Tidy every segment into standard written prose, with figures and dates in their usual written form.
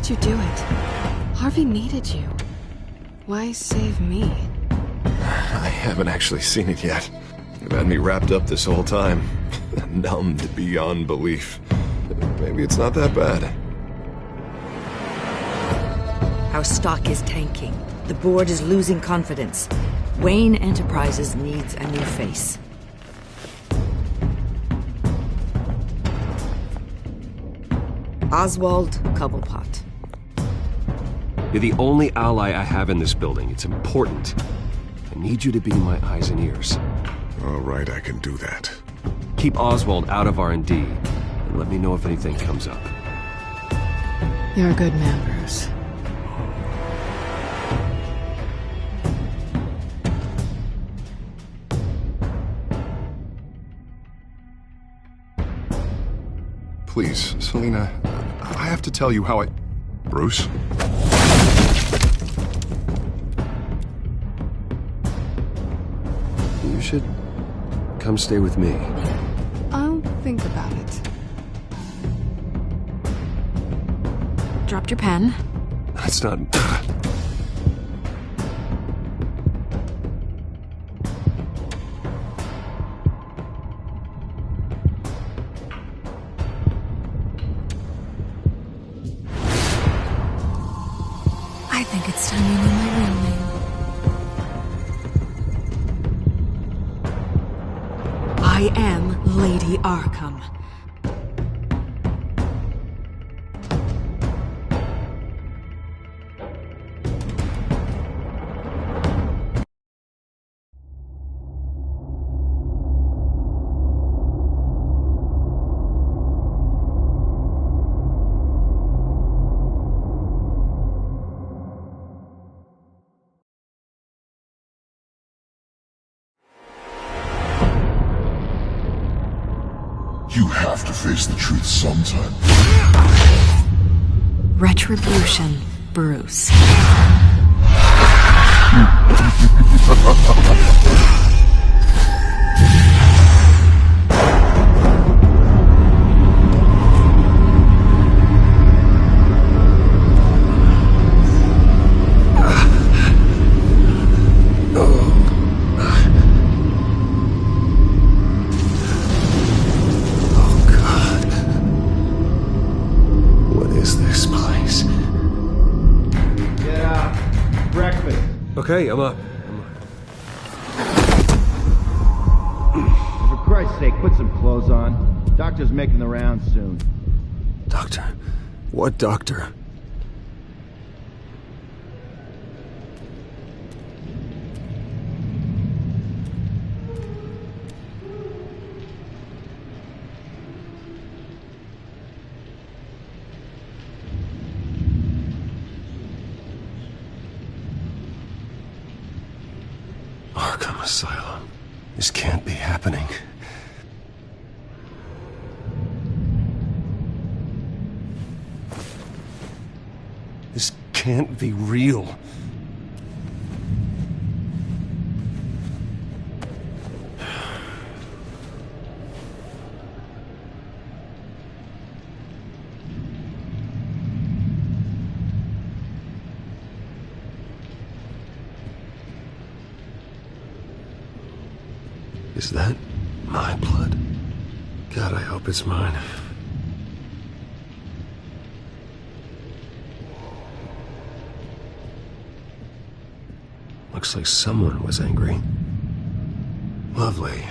did you do it? Harvey needed you. Why save me? I haven't actually seen it yet. You've had me wrapped up this whole time. Numbed beyond belief. Maybe it's not that bad. Our stock is tanking. The board is losing confidence. Wayne Enterprises needs a new face. Oswald Cobblepot. You're the only ally I have in this building. It's important. I need you to be my eyes and ears. All right, I can do that. Keep Oswald out of R&D, and let me know if anything comes up. You're a good man, Bruce. Please, Selina, I have to tell you how I... Bruce? You should come stay with me. I'll think about it. Dropped your pen. That's not... I think it's time you knew my real name. I am Lady Arkham. You have to face the truth sometime. Retribution, Bruce. Okay, I'm up. For Christ's sake, put some clothes on. Doctor's making the rounds soon. Doctor? What doctor? Arkham Asylum. This can't be happening. This can't be real. Is that my blood? God, I hope it's mine. Looks like someone was angry. Lovely.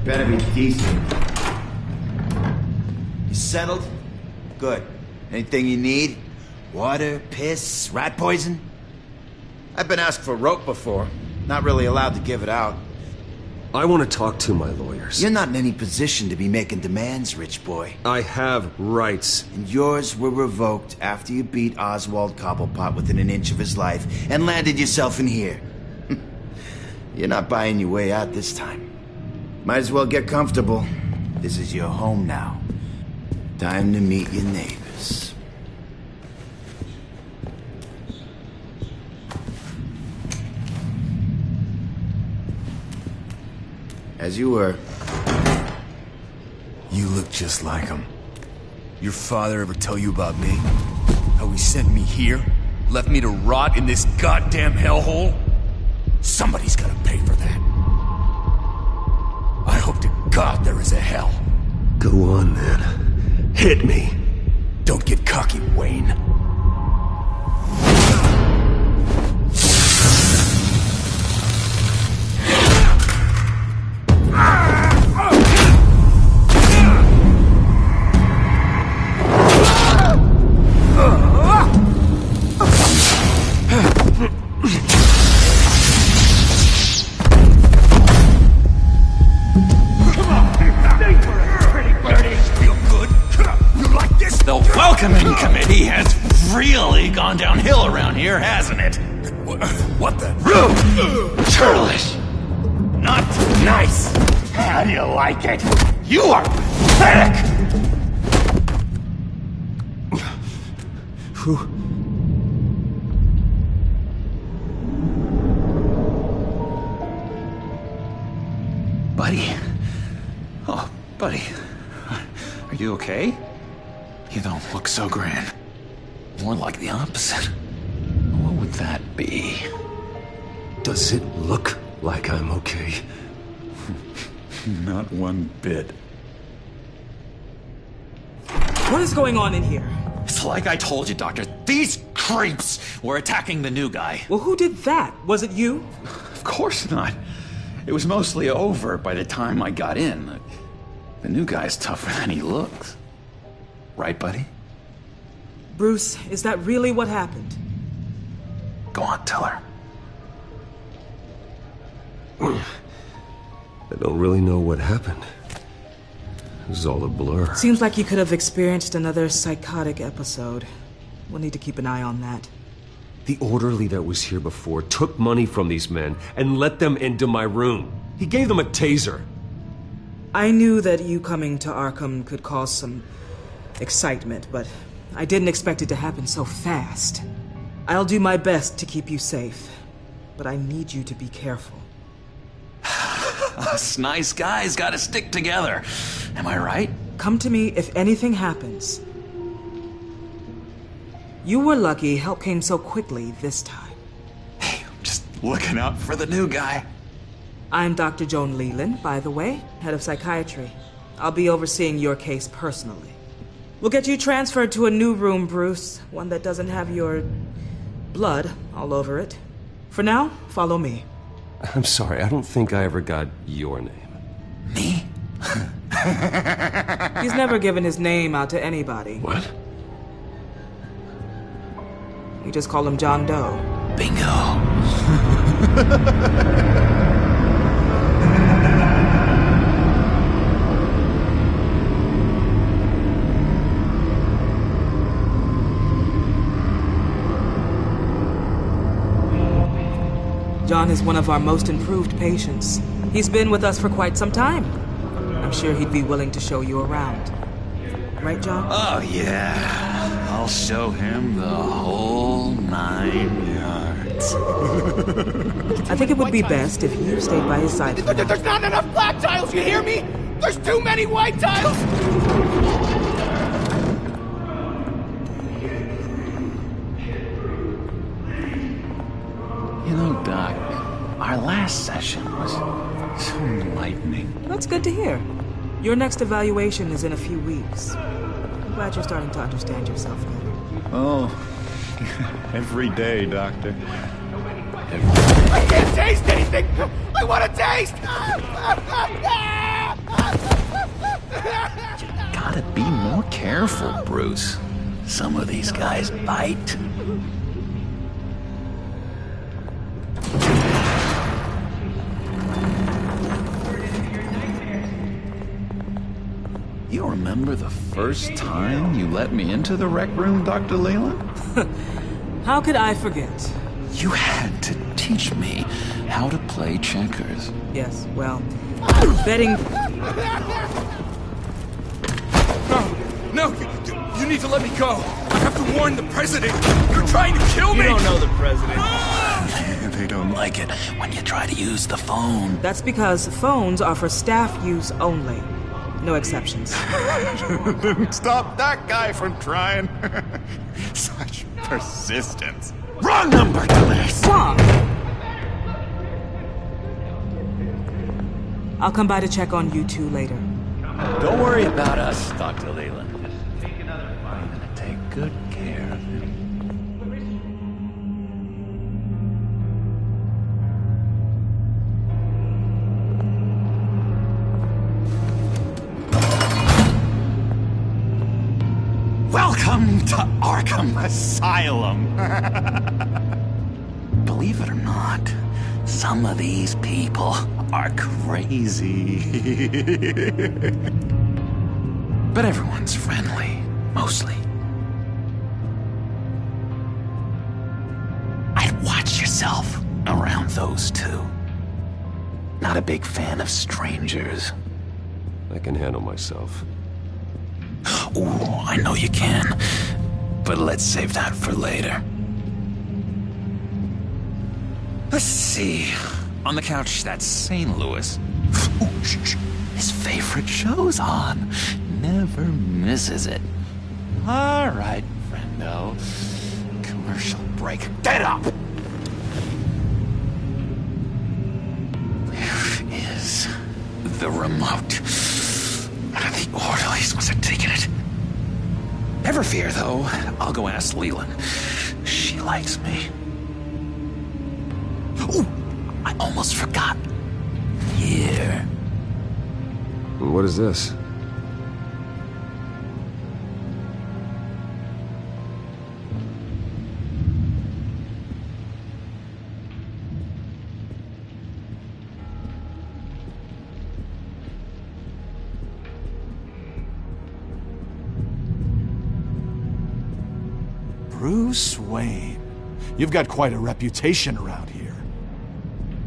Better be decent. You settled? Good. Anything you need? Water, piss, rat poison? I've been asked for rope before. Not really allowed to give it out. I want to talk to my lawyers. You're not in any position to be making demands, rich boy. I have rights. And yours were revoked after you beat Oswald Cobblepot within an inch of his life and landed yourself in here. You're not buying your way out this time. Might as well get comfortable. This is your home now. Time to meet your neighbors. As you were. You look just like him. Your father ever tell you about me? How he sent me here? Left me to rot in this goddamn hellhole? Somebody's gotta pay for that. I hope to God there is a hell. Go on, then. Hit me. Don't get cocky, Wayne. Welcoming committee has really gone downhill around here, hasn't it? What the? Rude! Churlish! Not nice! How do you like it? You are pathetic! Buddy? Oh, buddy. Are you okay? You don't look so grand. More like the opposite. What would that be? Does it look like I'm okay? Not one bit. What is going on in here? It's like I told you, Doctor. These creeps were attacking the new guy. Well, who did that? Was it you? Of course not. It was mostly over by the time I got in. The new guy's tougher than he looks. Right, buddy? Bruce, is that really what happened? Go on, tell her. I don't really know what happened. This is all a blur. Seems like you could have experienced another psychotic episode. We'll need to keep an eye on that. The orderly that was here before took money from these men and let them into my room. He gave them a taser. I knew that you coming to Arkham could cause some excitement, but I didn't expect it to happen so fast. I'll do my best to keep you safe, but I need you to be careful. Us nice guys gotta stick together. Am I right? Come to me if anything happens. You were lucky help came so quickly this time. Hey, I'm just looking out for the new guy. I'm Dr. Joan Leland, by the way, head of psychiatry. I'll be overseeing your case personally. We'll get you transferred to a new room, Bruce. One that doesn't have your blood all over it. For now, follow me. I'm sorry, I don't think I ever got your name. Me? He's never given his name out to anybody. What? You just call him John Doe. Bingo. John is one of our most improved patients. He's been with us for quite some time. I'm sure he'd be willing to show you around. Right, John? Oh, yeah. I'll show him the whole 9 yards. I think it would be best if you stayed by his side for now. There's not enough black tiles, you hear me? There's too many white tiles! You know, Doc, our last session was so enlightening. That's good to hear. Your next evaluation is in a few weeks. I'm glad you're starting to understand yourself better. Oh, every day, Doctor. I can't taste anything! I want to taste! You gotta be more careful, Bruce. Some of these guys bite. You remember the first time you let me into the rec room, Dr. Leland? How could I forget? You had to teach me how to play checkers. Yes, well, betting... No, you need to let me go. I have to warn the president. You're trying to kill me. You don't know the president. They don't like it when you try to use the phone. That's because phones are for staff use only. No exceptions. Didn't stop that guy from trying. Such persistence. Wrong number, dumbass! Wrong! I'll come by to check on you two later. Don't worry about us, Dr. Leland. I'm gonna take good care of him. Welcome to Arkham Asylum. Believe it or not, some of these people are crazy. But everyone's friendly, mostly. I'd watch yourself around those two. Not a big fan of strangers. I can handle myself. Ooh, I know you can. But let's save that for later. Let's see. On the couch, that's St. Louis. Ooh, shh. His favorite show's on. Never misses it. All right, friendo. Commercial break. Get up! Where is the remote? One of the orderlies must have taken it. Never fear, though. I'll go ask Leland. She likes me. Ooh, I almost forgot. Here. What is this? Bruce Wayne. You've got quite a reputation around here.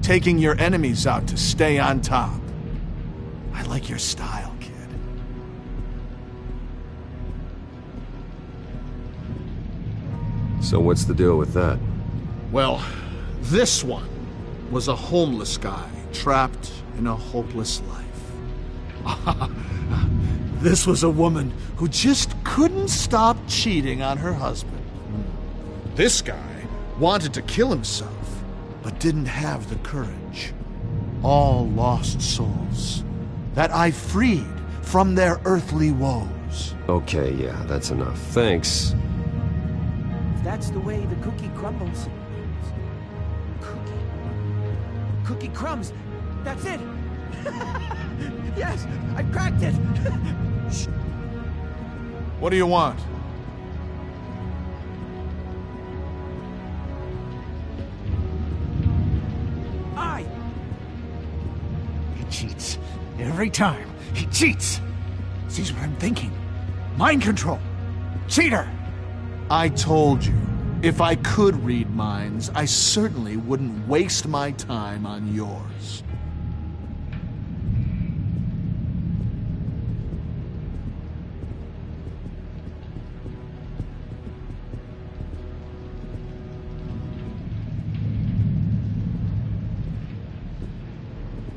Taking your enemies out to stay on top. I like your style, kid. So what's the deal with that? Well, this one was a homeless guy trapped in a hopeless life. This was a woman who just couldn't stop cheating on her husband. This guy wanted to kill himself, but didn't have the courage. All lost souls that I freed from their earthly woes. Okay, yeah, that's enough. Thanks. If that's the way the cookie crumbles. Cookie crumbs. That's it. Yes, I cracked it. Shh. What do you want? He cheats. Every time. He cheats. Sees what I'm thinking. Mind control. Cheater. I told you, if I could read minds, I certainly wouldn't waste my time on yours.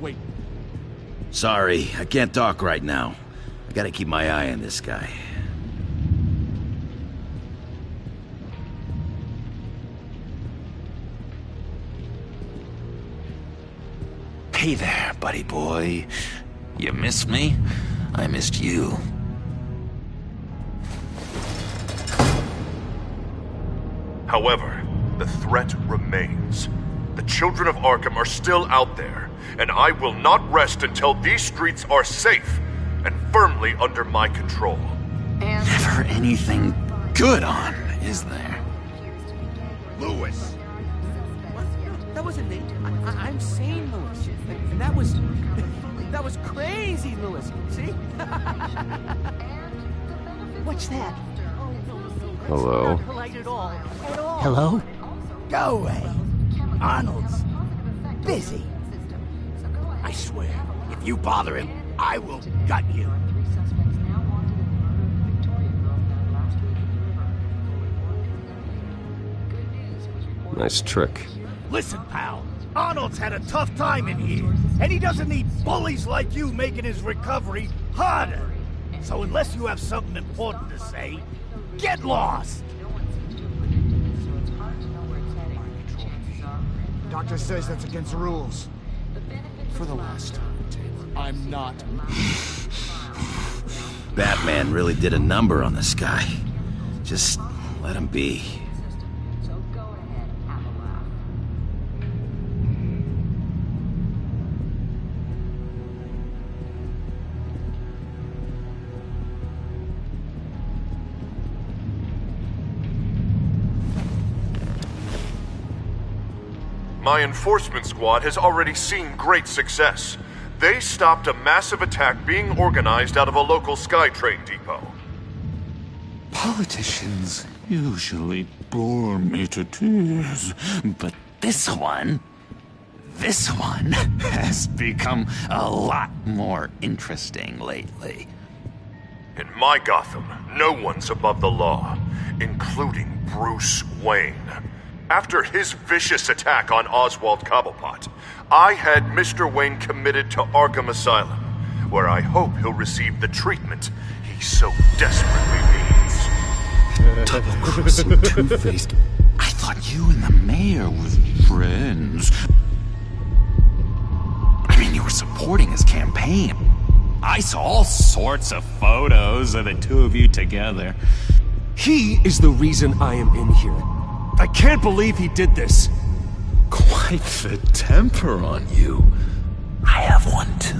Wait. Sorry, I can't talk right now. I gotta keep my eye on this guy. Hey there, buddy boy. You missed me? I missed you. However, the threat remains. The children of Arkham are still out there, and I will not rest until these streets are safe and firmly under my control. Never anything good on, is there? Lewis. What? That wasn't me. I'm sane, Lewis. And that was crazy, Lewis. See? What's that? Hello? Not polite at all. Hello? Go away. Arnold's busy. I swear, if you bother him, I will gut you. Nice trick. Listen, pal. Arnold's had a tough time in here, and he doesn't need bullies like you making his recovery harder. So unless you have something important to say, get lost! Doctor says that's against the rules. For the last time, Taylor, I'm not... Batman really did a number on this guy. Just let him be. My enforcement squad has already seen great success. They stopped a massive attack being organized out of a local SkyTrain depot. Politicians usually bore me to tears, but this one has become a lot more interesting lately. In my Gotham, no one's above the law, including Bruce Wayne. After his vicious attack on Oswald Cobblepot, I had Mr. Wayne committed to Arkham Asylum, where I hope he'll receive the treatment he so desperately needs. Double-crossing, two-faced. I thought you and the mayor were friends. I mean, you were supporting his campaign. I saw all sorts of photos of the two of you together. He is the reason I am in here. I can't believe he did this. Quite the temper on you. I have one too.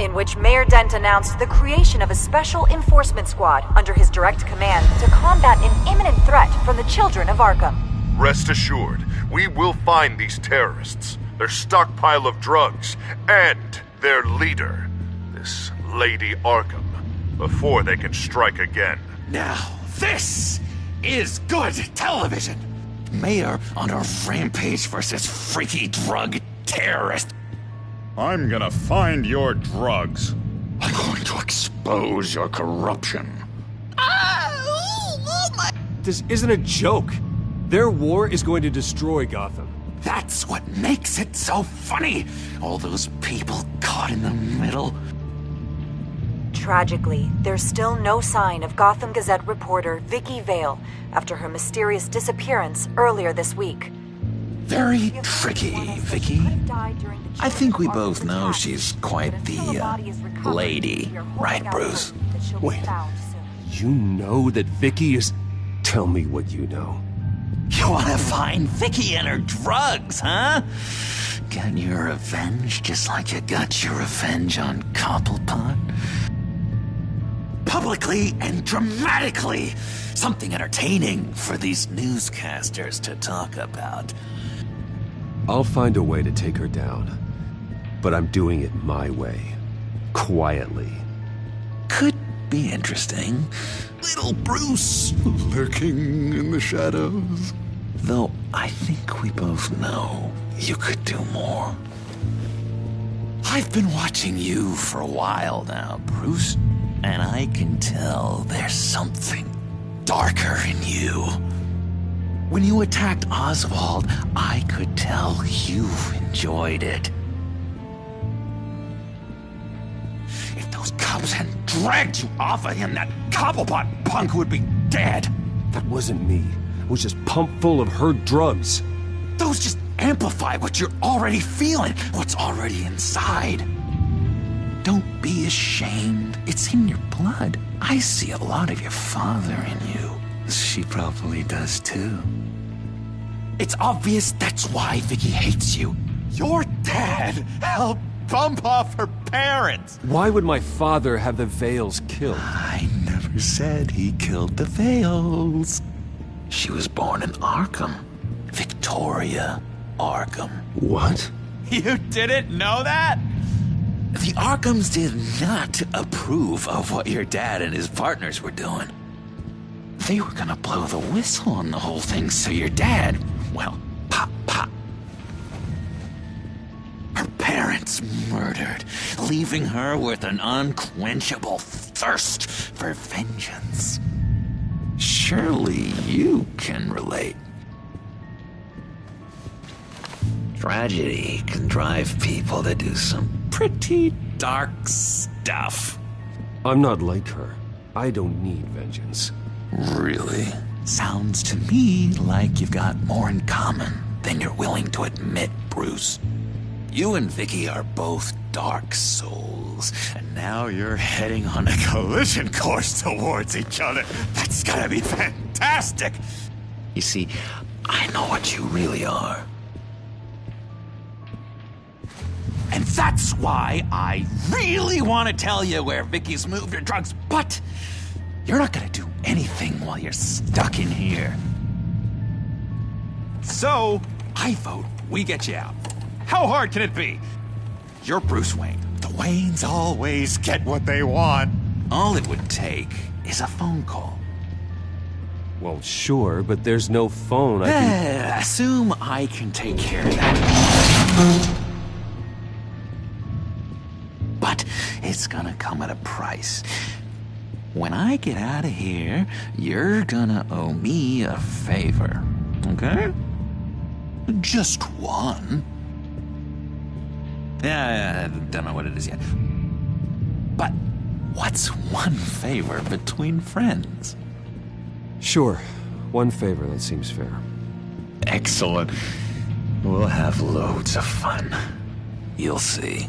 In which Mayor Dent announced the creation of a special enforcement squad under his direct command to combat an imminent threat from the children of Arkham. Rest assured, we will find these terrorists, their stockpile of drugs, and their leader, this Lady Arkham, before they can strike again. Now, this is good television. Mayor on a rampage versus freaky drug terrorist. I'm gonna find your drugs. I'm going to expose your corruption. This isn't a joke. Their war is going to destroy Gotham. That's what makes it so funny. All those people caught in the middle. Tragically, there's still no sign of Gotham Gazette reporter Vicky Vale after her mysterious disappearance earlier this week. Very tricky, Vicky. I think we both know she's quite the, lady, right, Bruce? Wait, you know that Vicky is... Tell me what you know. You want to find Vicky and her drugs, huh? Get your revenge just like you got your revenge on Cobblepot? Publicly and dramatically. Something entertaining for these newscasters to talk about. I'll find a way to take her down. But I'm doing it my way. Quietly. Could be interesting. Little Bruce lurking in the shadows. Though I think we both know you could do more. I've been watching you for a while now, Bruce. And I can tell there's something darker in you. When you attacked Oswald, I could tell you enjoyed it. If those cops hadn't dragged you off of him, that Cobblepot punk would be dead. That wasn't me. It was just pumped full of her drugs. Those just amplify what you're already feeling, what's already inside. Don't be ashamed. It's in your blood. I see a lot of your father in you. She probably does too. It's obvious that's why Vicky hates you. Your dad helped bump off her parents. Why would my father have the Vales killed? I never said he killed the Vales. She was born in Arkham. Victoria Arkham. What? You didn't know that? The Arkhams did not approve of what your dad and his partners were doing. They were gonna blow the whistle on the whole thing, so your dad, well, pop. Her parents murdered, leaving her with an unquenchable thirst for vengeance. Surely you can relate. Tragedy can drive people to do some pretty dark stuff. I'm not like her. I don't need vengeance. Really? Sounds to me like you've got more in common than you're willing to admit, Bruce. You and Vicky are both dark souls, and now you're heading on a collision course towards each other. That's gotta be fantastic! You see, I know what you really are. And that's why I really want to tell you where Vicky's moved her drugs, but you're not gonna do anything while you're stuck in here. So, I vote we get you out. How hard can it be? You're Bruce Wayne. The Waynes always get what they want. All it would take is a phone call. Well, sure, but there's no phone. Assume I can take care of that. But it's gonna come at a price. When I get out of here, you're gonna owe me a favor, okay? Just one. Yeah, I don't know what it is yet. But what's one favor between friends? Sure. One favor, that seems fair. Excellent. We'll have loads of fun. You'll see.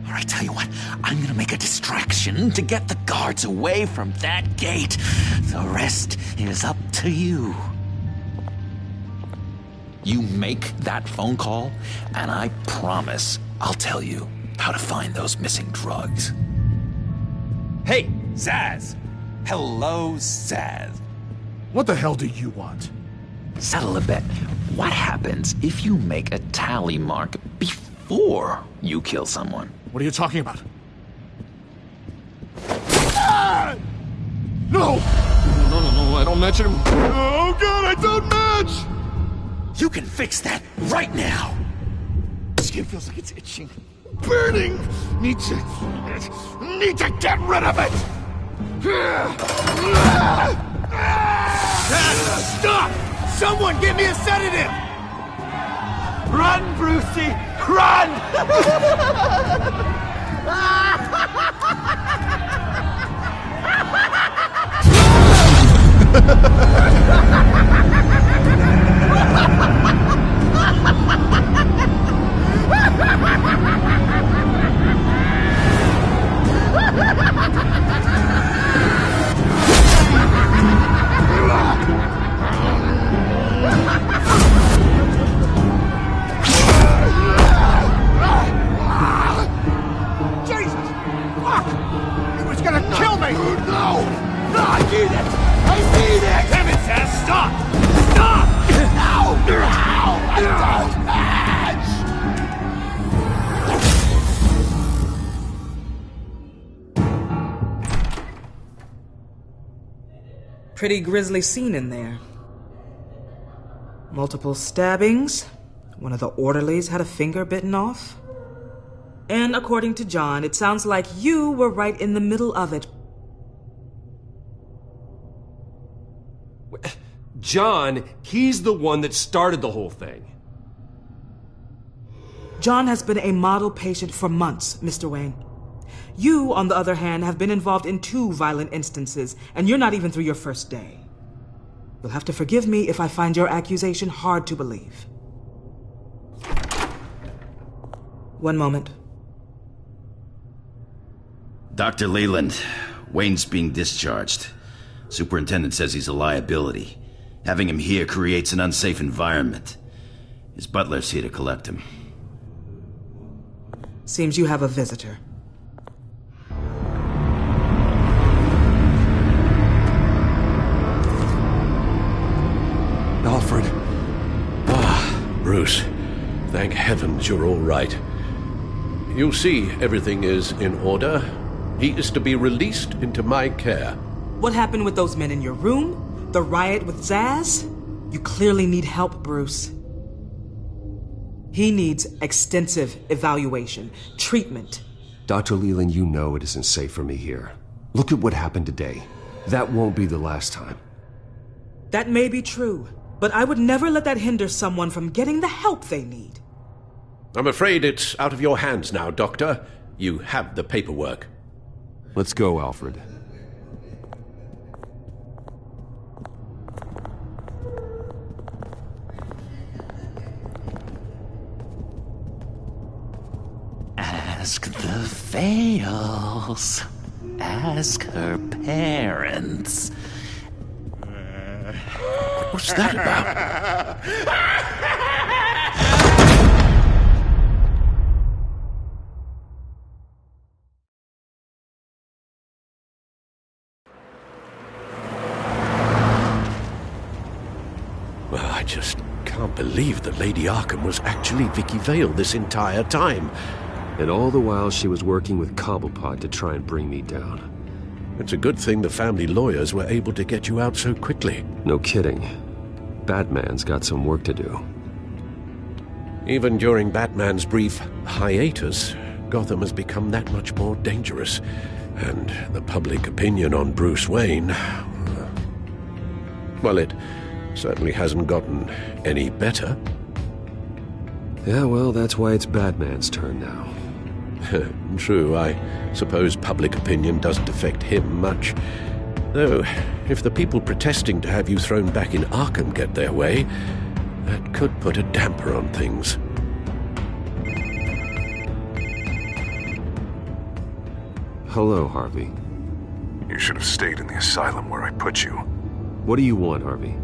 All right, tell you what, I'm gonna make a distraction to get the guards away from that gate. The rest is up to you. You make that phone call, and I promise I'll tell you how to find those missing drugs. Hey, Zsasz! Hello, Zsasz. What the hell do you want? Settle a bet. What happens if you make a tally mark before you kill someone? What are you talking about? Ah! No! No, I don't match him. Oh god, I don't match! You can fix that right now! Skin feels like it's itching. Burning! Need to get rid of it! Stop! Someone give me a sedative! Run, Brucey! Run! Jesus! Fuck! He was gonna kill me! No! No, I need it! I need it! Damn it, Zsasz! Stop! Stop! No! No! I don't match! Pretty grisly scene in there. Multiple stabbings. One of the orderlies had a finger bitten off. And according to John, it sounds like you were right in the middle of it. John, he's the one that started the whole thing. John has been a model patient for months, Mr. Wayne. You, on the other hand, have been involved in 2 violent instances, and you're not even through your first day. You'll have to forgive me if I find your accusation hard to believe. One moment. Dr. Leland, Wayne's being discharged. Superintendent says he's a liability. Having him here creates an unsafe environment. His butler's here to collect him. Seems you have a visitor. Alfred. Bruce. Thank heavens you're all right. You see, everything is in order. He is to be released into my care. What happened with those men in your room? The riot with Zsasz? You clearly need help, Bruce. He needs extensive evaluation, treatment. Dr. Leland, you know it isn't safe for me here. Look at what happened today. That won't be the last time. That may be true, but I would never let that hinder someone from getting the help they need. I'm afraid it's out of your hands now, Doctor. You have the paperwork. Let's go, Alfred. Ask the Vales. Ask her parents. What's that about? Well, I just can't believe that Lady Arkham was actually Vicky Vale this entire time. And all the while she was working with Cobblepot to try and bring me down. It's a good thing the family lawyers were able to get you out so quickly. No kidding. Batman's got some work to do. Even during Batman's brief hiatus, Gotham has become that much more dangerous. And the public opinion on Bruce Wayne... well, it certainly hasn't gotten any better. Yeah, well, that's why it's Batman's turn now. True, I suppose public opinion doesn't affect him much. Though, if the people protesting to have you thrown back in Arkham get their way, that could put a damper on things. Hello, Harvey. You should have stayed in the asylum where I put you. What do you want, Harvey?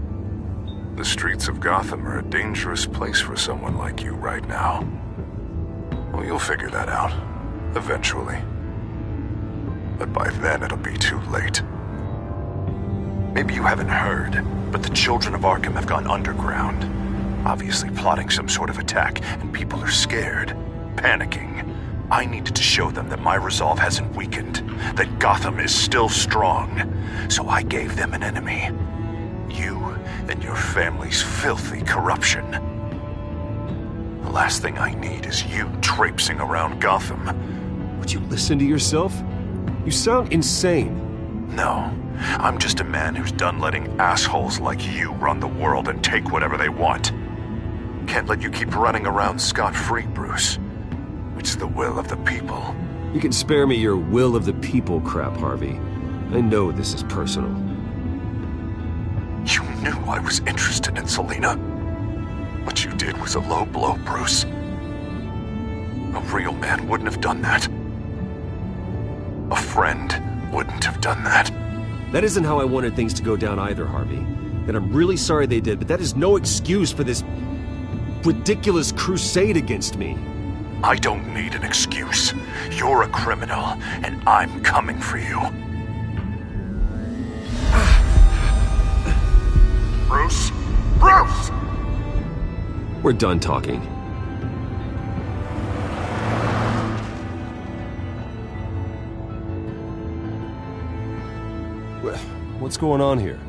The streets of Gotham are a dangerous place for someone like you right now. Well, you'll figure that out, eventually. But by then it'll be too late. Maybe you haven't heard, but the children of Arkham have gone underground. Obviously plotting some sort of attack, and people are scared, panicking. I needed to show them that my resolve hasn't weakened, that Gotham is still strong. So I gave them an enemy. You and your family's filthy corruption. The last thing I need is you traipsing around Gotham. Would you listen to yourself? You sound insane. No, I'm just a man who's done letting assholes like you run the world and take whatever they want. Can't let you keep running around scot-free, Bruce. It's the will of the people. You can spare me your will of the people crap, Harvey. I know this is personal. You knew I was interested in Selina. What you did was a low blow, Bruce. A real man wouldn't have done that. A friend wouldn't have done that. That isn't how I wanted things to go down either, Harvey. And I'm really sorry they did, but that is no excuse for this ridiculous crusade against me. I don't need an excuse. You're a criminal, and I'm coming for you. Bruce? Bruce! We're done talking. What's going on here?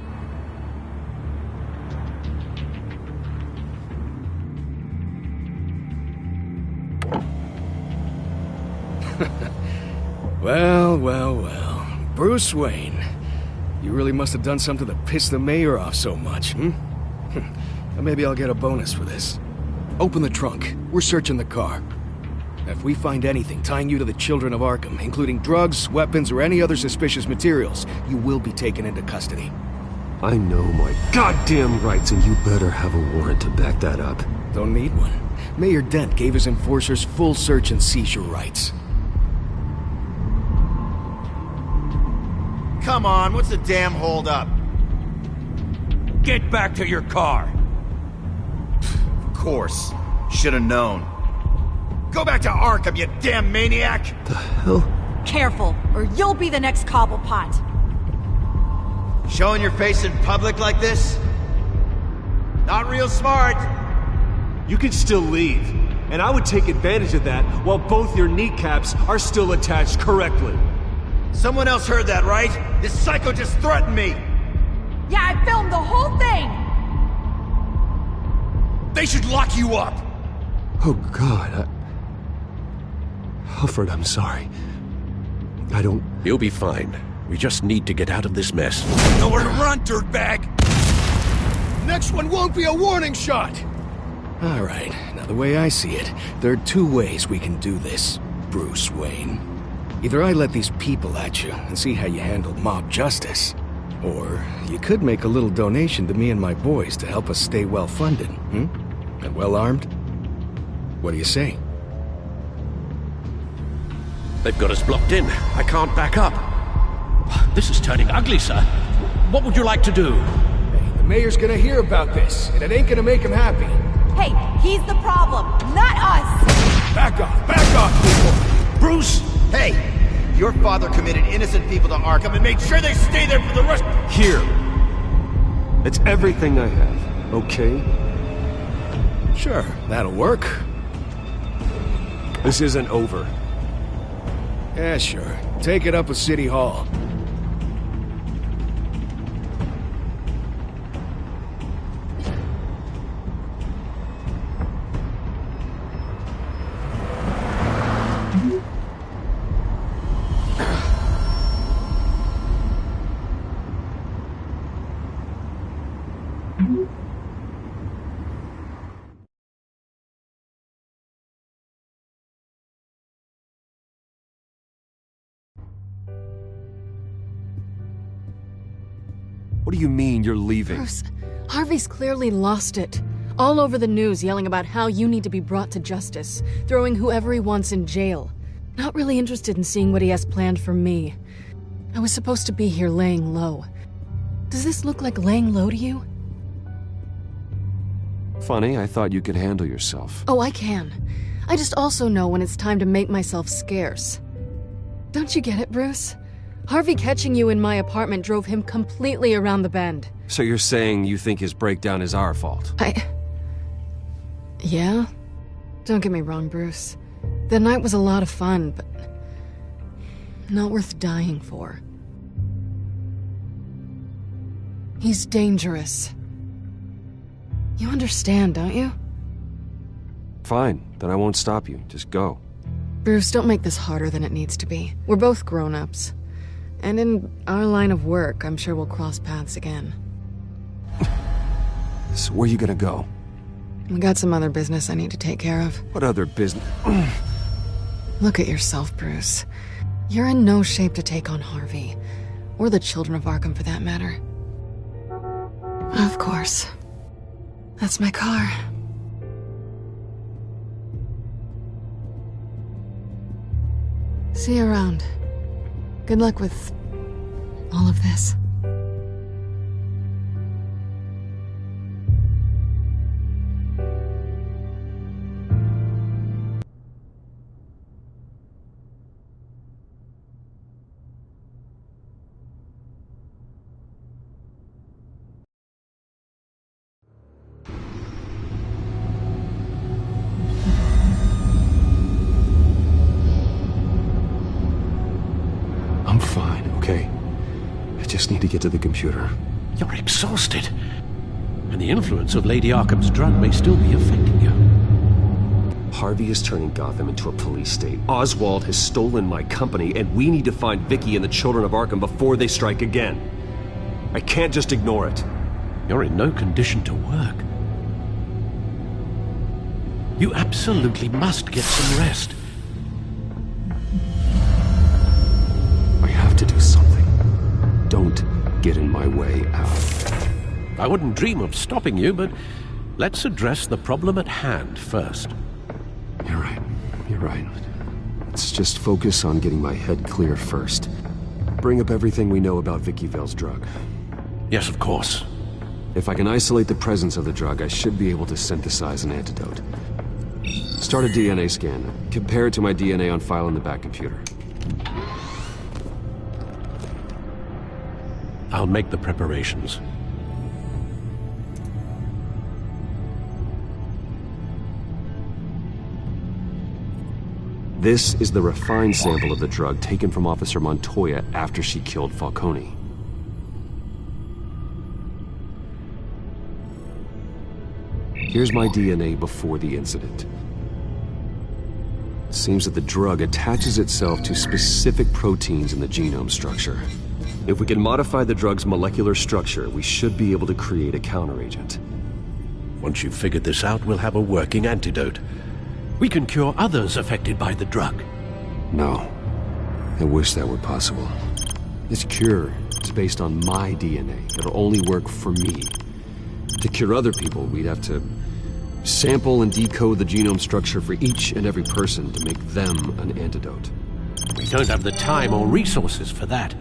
Well. Bruce Wayne. You really must have done something to piss the mayor off so much, hmm? Maybe I'll get a bonus for this. Open the trunk. We're searching the car. If we find anything tying you to the children of Arkham, including drugs, weapons, or any other suspicious materials, you will be taken into custody. I know my goddamn rights, and you better have a warrant to back that up. Don't need one. Mayor Dent gave his enforcers full search and seizure rights. Come on, what's the damn holdup? Get back to your car. Of course. Should've known. Go back to Arkham, you damn maniac! The hell? Careful, or you'll be the next Cobblepot. Showing your face in public like this? Not real smart. You can still leave, and I would take advantage of that while both your kneecaps are still attached correctly. Someone else heard that, right? This psycho just threatened me! Yeah, I filmed the whole thing! They should lock you up! Oh, God, Alfred, I'm sorry. I don't... You'll be fine. We just need to get out of this mess. Nowhere to run, dirtbag! Next one won't be a warning shot! All right, now The way I see it, there are two ways we can do this, Bruce Wayne. Either I let these people at you and see how you handle mob justice, or you could make a little donation to me and my boys to help us stay well-funded, and well-armed. What do you say? They've got us blocked in. I can't back up. This is turning ugly, sir. What would you like to do? Hey, the mayor's gonna hear about this, and it ain't gonna make him happy. Hey, he's the problem, not us! Back off, people! Bruce! Hey! Your father committed innocent people to Arkham and made sure they stay there for the rest— Here. It's everything I have, okay? Sure, that'll work. This isn't over. Yeah, sure. Take it up with City Hall. What do you mean you're leaving? Bruce, Harvey's clearly lost it. All over the news yelling about how you need to be brought to justice, throwing whoever he wants in jail. Not really interested in seeing what he has planned for me. I was supposed to be here laying low. Does this look like laying low to you? Funny, I thought you could handle yourself. Oh, I can. I just also know when it's time to make myself scarce. Don't you get it, Bruce? Harvey catching you in my apartment drove him completely around the bend. So you're saying you think his breakdown is our fault? Yeah? Don't get me wrong, Bruce. The night was a lot of fun, but not worth dying for. He's dangerous. You understand, don't you? Fine, then I won't stop you. Just go. Bruce, don't make this harder than it needs to be. We're both grown-ups. And in our line of work, I'm sure we'll cross paths again. So where are you gonna go? I got some other business I need to take care of. What other business? Look at yourself, Bruce. You're in no shape to take on Harvey. Or the children of Arkham, for that matter. Of course. That's my car. See you around. Good luck with all of this. I'm fine, okay? I just need to get to the computer. You're exhausted. And the influence of Lady Arkham's drug may still be affecting you. Harvey is turning Gotham into a police state. Oswald has stolen my company, and we need to find Vicky and the children of Arkham before they strike again. I can't just ignore it. You're in no condition to work. You absolutely must get some rest. I have to do something. Don't get in my way, Al. I wouldn't dream of stopping you, but let's address the problem at hand first. You're right. You're right. Let's just focus on getting my head clear first. Bring up everything we know about Vicky Vale's drug. Yes, of course. If I can isolate the presence of the drug, I should be able to synthesize an antidote. Start a DNA scan. Compare it to my DNA on file in the back computer. I'll make the preparations. This is the refined sample of the drug taken from Officer Montoya after she killed Falcone. Here's my DNA before the incident. It seems that the drug attaches itself to specific proteins in the genome structure. If we can modify the drug's molecular structure, we should be able to create a counteragent. Once you've figured this out, we'll have a working antidote. We can cure others affected by the drug. No. I wish that were possible. This cure is based on my DNA. It'll only work for me. To cure other people, we'd have to sample and decode the genome structure for each and every person to make them an antidote. We don't have the time or resources for that.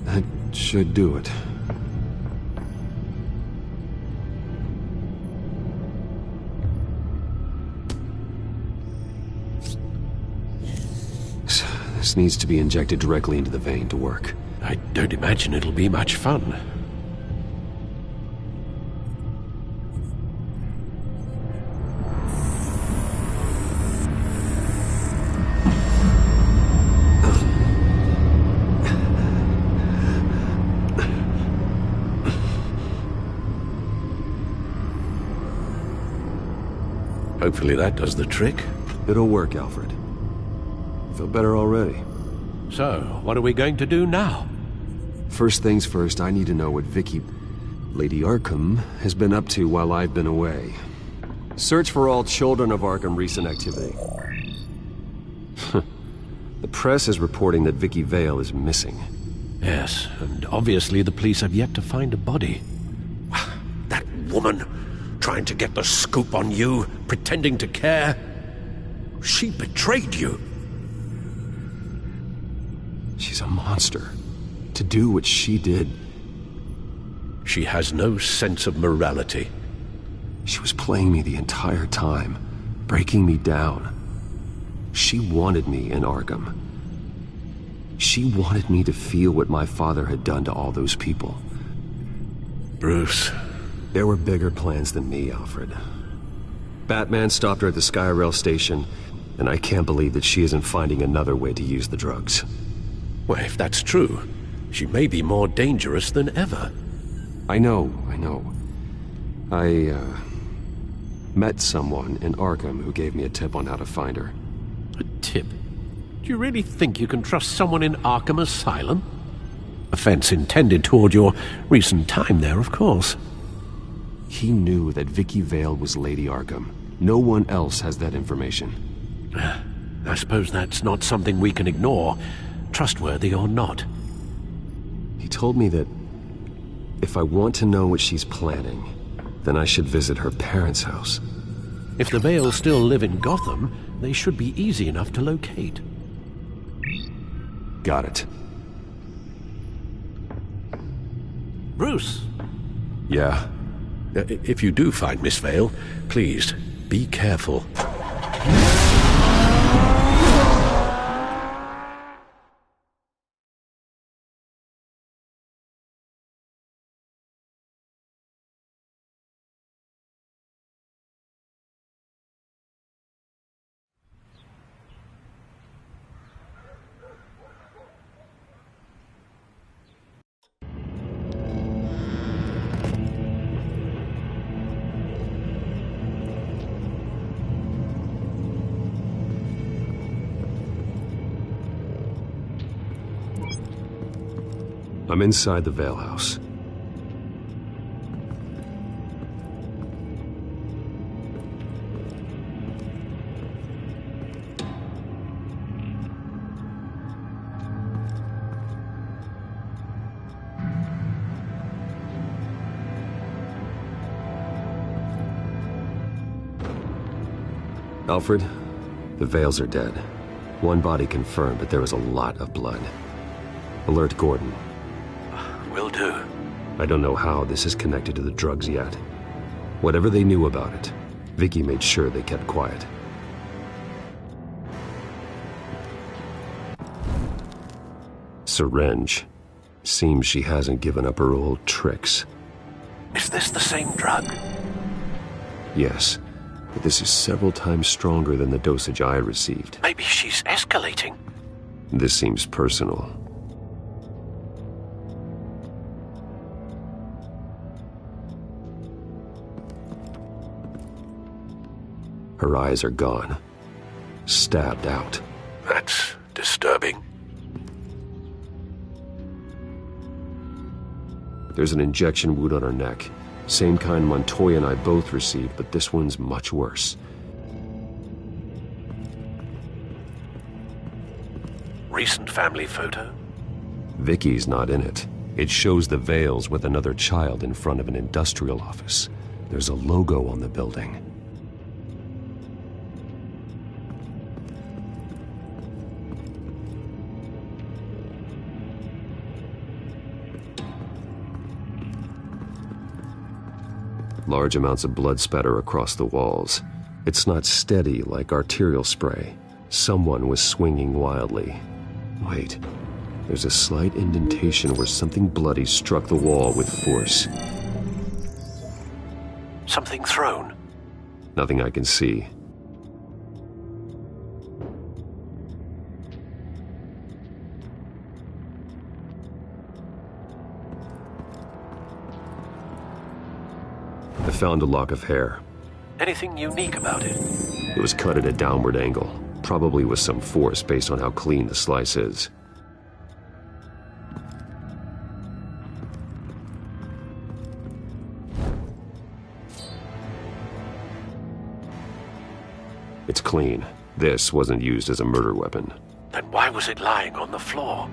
That should do it. This needs to be injected directly into the vein to work. I don't imagine it'll be much fun. Hopefully that does the trick. It'll work, Alfred. I feel better already. So, what are we going to do now? First things first, I need to know what Vicky, Lady Arkham, has been up to while I've been away. Search for all children of Arkham recent activity. The press is reporting that Vicky Vale is missing. Yes, and obviously the police have yet to find a body. That woman, trying to get the scoop on you, pretending to care. She betrayed you. She's a monster. To do what she did. She has no sense of morality. She was playing me the entire time, breaking me down. She wanted me in Arkham. She wanted me to feel what my father had done to all those people. Bruce. There were bigger plans than me, Alfred. Batman stopped her at the Skyrail station, and I can't believe that she isn't finding another way to use the drugs. Well, if that's true, she may be more dangerous than ever. I know. I met someone in Arkham who gave me a tip on how to find her. A tip? Do you really think you can trust someone in Arkham Asylum? Offense intended toward your recent time there, of course. He knew that Vicky Vale was Lady Arkham. No one else has that information. I suppose that's not something we can ignore, trustworthy or not. He told me that if I want to know what she's planning, then I should visit her parents' house. If the Vales still live in Gotham, they should be easy enough to locate. Got it. Bruce! Yeah? If you do find Miss Vale, please, be careful. I'm inside the Vale house. Alfred, the Vales are dead. One body confirmed, but there was a lot of blood. Alert Gordon. Will do. I don't know how this is connected to the drugs yet. Whatever they knew about it, Vicky made sure they kept quiet. Syringe. Seems she hasn't given up her old tricks. Is this the same drug? Yes, but this is several times stronger than the dosage I received. Maybe she's escalating. This seems personal. Her eyes are gone. Stabbed out. That's disturbing. There's an injection wound on her neck. Same kind Montoya and I both received, but this one's much worse. Recent family photo? Vicky's not in it. It shows the Vales with another child in front of an industrial office. There's a logo on the building. Large amounts of blood spatter across the walls. It's not steady like arterial spray. Someone was swinging wildly. Wait, there's a slight indentation where something bloody struck the wall with force. Something thrown? Nothing I can see. I found a lock of hair. Anything unique about it? It was cut at a downward angle, probably with some force based on how clean the slice is. It's clean. This wasn't used as a murder weapon. Then why was it lying on the floor?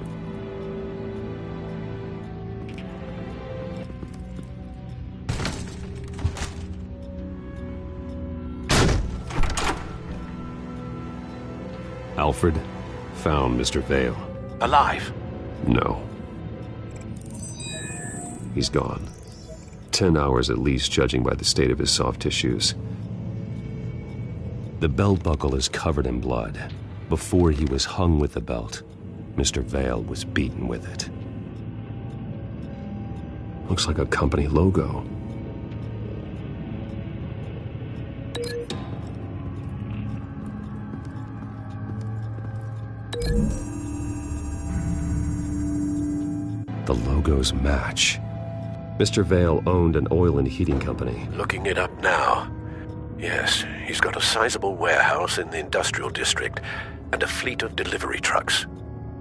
Alfred found Mr. Vale. Alive? No. He's gone. 10 hours at least, judging by the state of his soft tissues. The belt buckle is covered in blood. Before he was hung with the belt, Mr. Vale was beaten with it. Looks like a company logo. The logos match. Mr. Vale owned an oil and heating company. Looking it up now. Yes, he's got a sizable warehouse in the industrial district and a fleet of delivery trucks.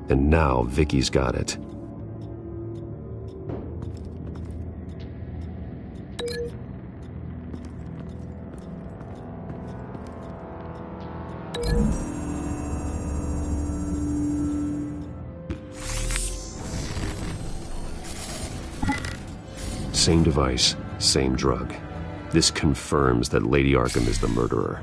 And now Vicky's got it. Same device, same drug. This confirms that Lady Arkham is the murderer.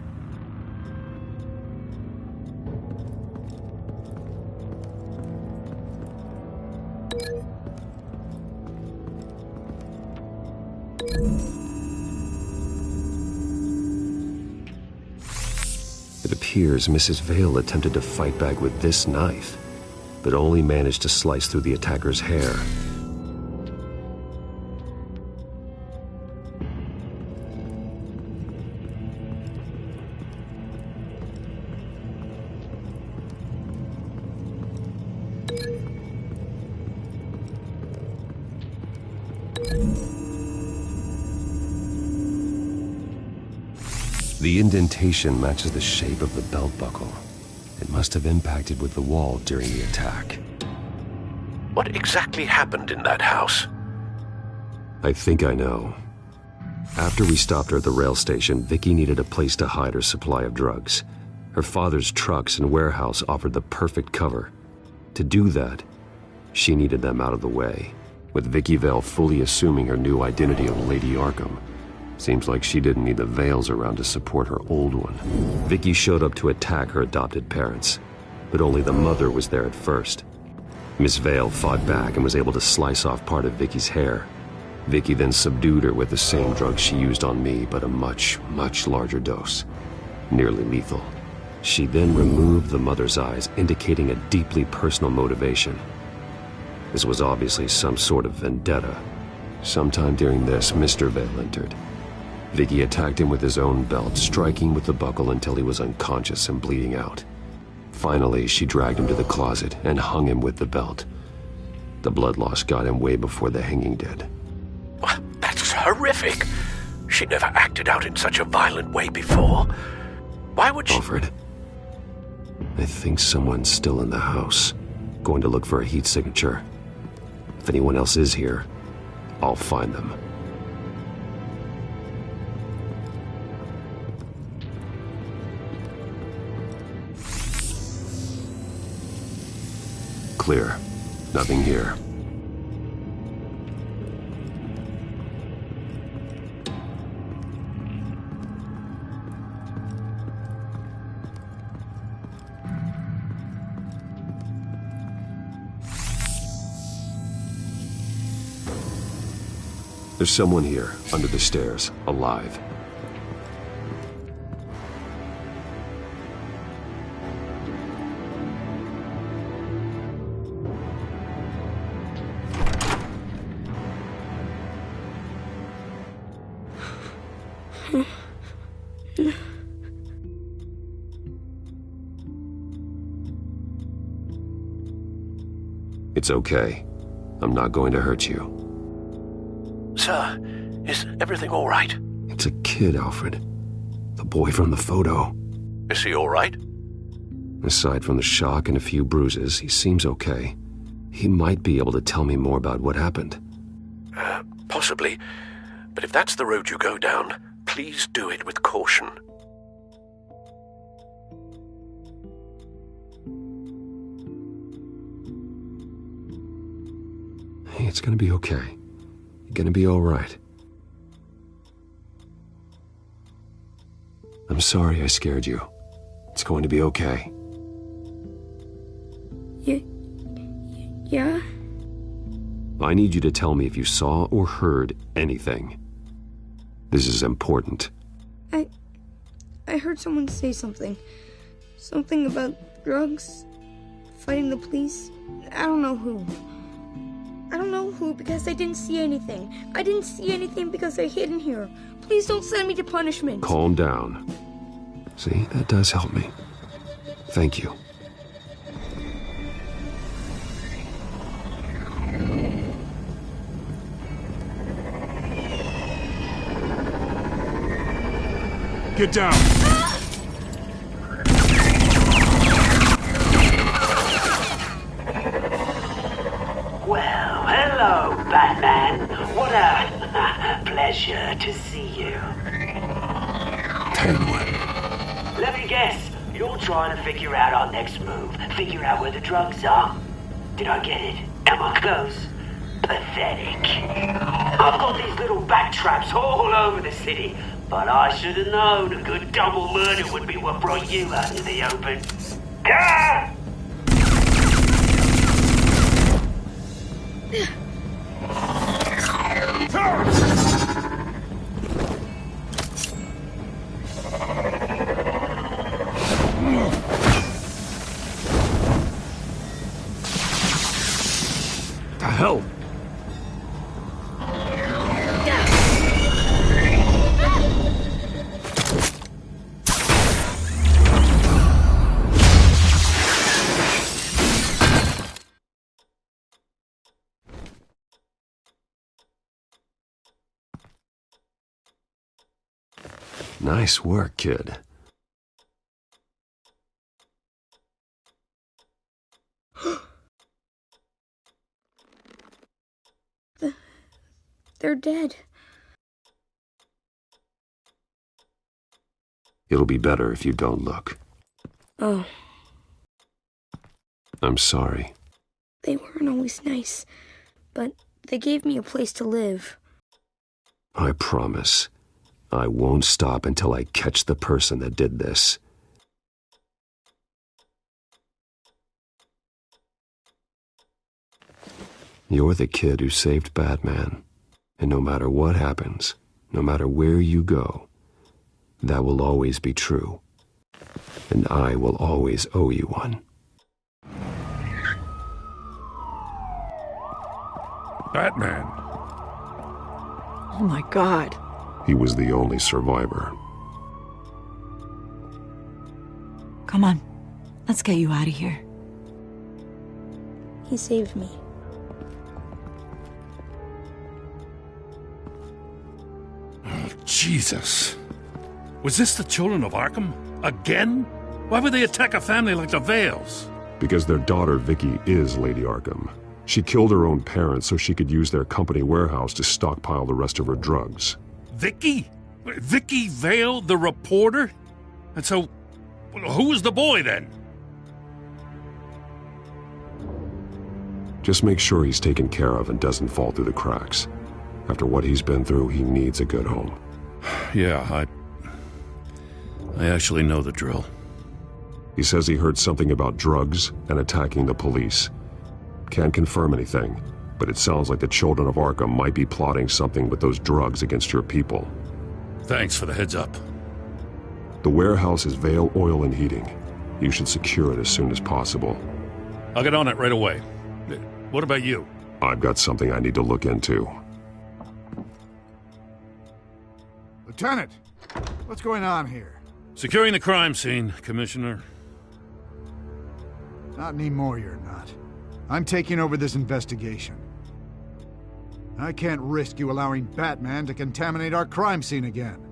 It appears Mrs. Vale attempted to fight back with this knife, but only managed to slice through the attacker's hair. The indentation matches the shape of the belt buckle. It must have impacted with the wall during the attack. What exactly happened in that house? I think I know. After we stopped her at the rail station, Vicky needed a place to hide her supply of drugs. Her father's trucks and warehouse offered the perfect cover. To do that, she needed them out of the way, with Vicky Vale fully assuming her new identity of Lady Arkham. Seems like she didn't need the Vales around to support her old one. Vicky showed up to attack her adopted parents, but only the mother was there at first. Miss Vale fought back and was able to slice off part of Vicky's hair. Vicky then subdued her with the same drug she used on me, but a much, much larger dose. Nearly lethal. She then removed the mother's eyes, indicating a deeply personal motivation. This was obviously some sort of vendetta. Sometime during this, Mr. Vale entered. Vicky attacked him with his own belt, striking with the buckle until he was unconscious and bleeding out. Finally, she dragged him to the closet and hung him with the belt. The blood loss got him way before the hanging did. That's horrific. She never acted out in such a violent way before. Why would she... Alfred, I think someone's still in the house. Going to look for a heat signature. If anyone else is here, I'll find them. clear. Nothing here. There's someone here, under the stairs, alive. It's okay. I'm not going to hurt you. Sir, is everything all right? It's a kid, Alfred. The boy from the photo. Is he all right? Aside from the shock and a few bruises, he seems okay. He might be able to tell me more about what happened. Possibly. But if that's the road you go down, please do it with caution. Hey, it's gonna be okay. You're gonna be all right. I'm sorry I scared you. It's going to be okay. Yeah? I need you to tell me if you saw or heard anything. This is important. I heard someone say something. Something about drugs, fighting the police. I don't know who. I don't know who because I didn't see anything. I didn't see anything because I hid in here. Please don't send me to punishment. Calm down. See, that does help me. Thank you. Get down! Well, hello, Batman. What a pleasure to see you. Penguin. Let me guess. You're trying to figure out our next move. Figure out where the drugs are. Did I get it? Am I close? Pathetic. I've got these little bat traps all over the city, but I should have known a good double murder would be what brought you out into the open. Ah! The hell? Nice work, kid. They're dead. It'll be better if you don't look. Oh. I'm sorry. They weren't always nice, but they gave me a place to live. I promise. I won't stop until I catch the person that did this. You're the kid who saved Batman. And no matter what happens, no matter where you go, that will always be true. And I will always owe you one. Batman. Oh my God. He was the only survivor. Come on. Let's get you out of here. He saved me. Oh, Jesus. Was this the children of Arkham? Again? Why would they attack a family like the Vales? Because their daughter, Vicky, is Lady Arkham. She killed her own parents so she could use their company warehouse to stockpile the rest of her drugs. Vicky? Vicky Vale, the reporter? And so, who was the boy then? Just make sure he's taken care of and doesn't fall through the cracks. After what he's been through, he needs a good home. Yeah, I actually know the drill. He says he heard something about drugs and attacking the police. Can't confirm anything, but it sounds like the children of Arkham might be plotting something with those drugs against your people. Thanks for the heads up. The warehouse is Vale Oil and Heating. You should secure it as soon as possible. I'll get on it right away. What about you? I've got something I need to look into. Lieutenant, what's going on here? Securing the crime scene, Commissioner. Not anymore, you're not. I'm taking over this investigation. I can't risk you allowing Batman to contaminate our crime scene again.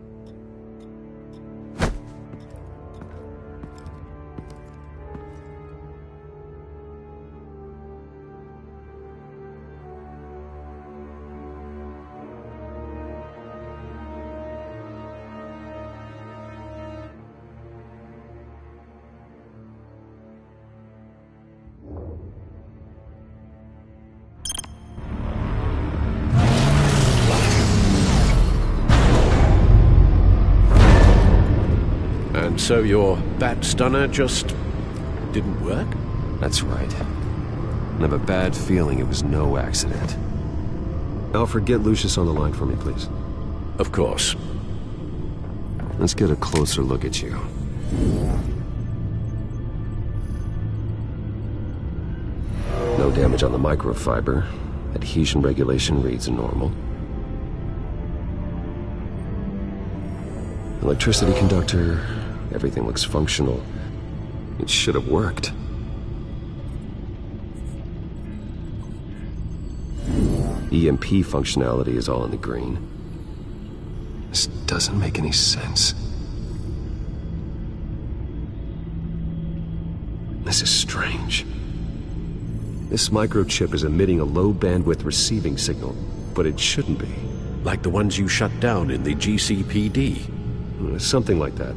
So your bat stunner just didn't work? That's right. I have a bad feeling it was no accident. Alfred, get Lucius on the line for me, please. Of course. Let's get a closer look at you. No damage on the microfiber. Adhesion regulation reads normal. Electricity conductor. Everything looks functional. It should have worked. EMP functionality is all in the green. This doesn't make any sense. This is strange. This microchip is emitting a low-bandwidth receiving signal, but it shouldn't be. Like the ones you shut down in the GCPD? Something like that.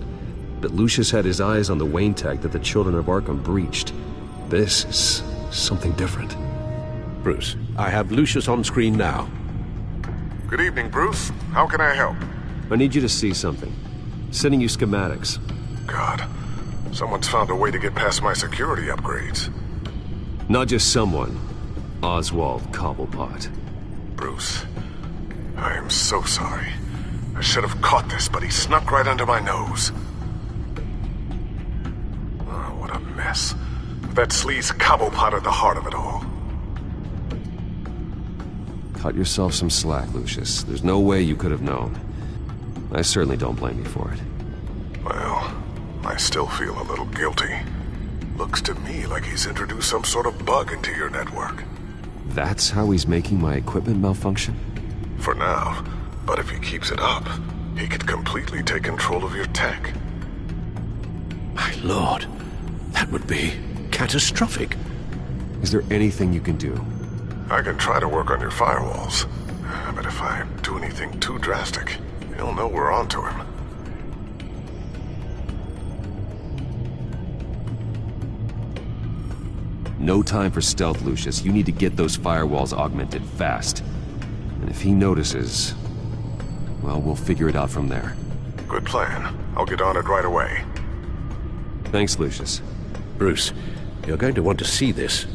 But Lucius had his eyes on the Wayne tag that the children of Arkham breached. This is something different. Bruce, I have Lucius on screen now. Good evening, Bruce. How can I help? I need you to see something. Sending you schematics. God, someone's found a way to get past my security upgrades. Not just someone. Oswald Cobblepot. Bruce, I am so sorry. I should have caught this, but he snuck right under my nose. Oh, what a mess. That sleaze Cobblepot at the heart of it all. Cut yourself some slack, Lucius. There's no way you could have known. I certainly don't blame you for it. Well, I still feel a little guilty. Looks to me like he's introduced some sort of bug into your network. That's how he's making my equipment malfunction? For now. But if he keeps it up, he could completely take control of your tech. My lord, that would be catastrophic. Is there anything you can do? I can try to work on your firewalls. But if I do anything too drastic, he'll know we're onto him. No time for stealth, Lucius. You need to get those firewalls augmented fast. And if he notices, well, we'll figure it out from there. Good plan. I'll get on it right away. Thanks, Lucius. Bruce, you're going to want to see this.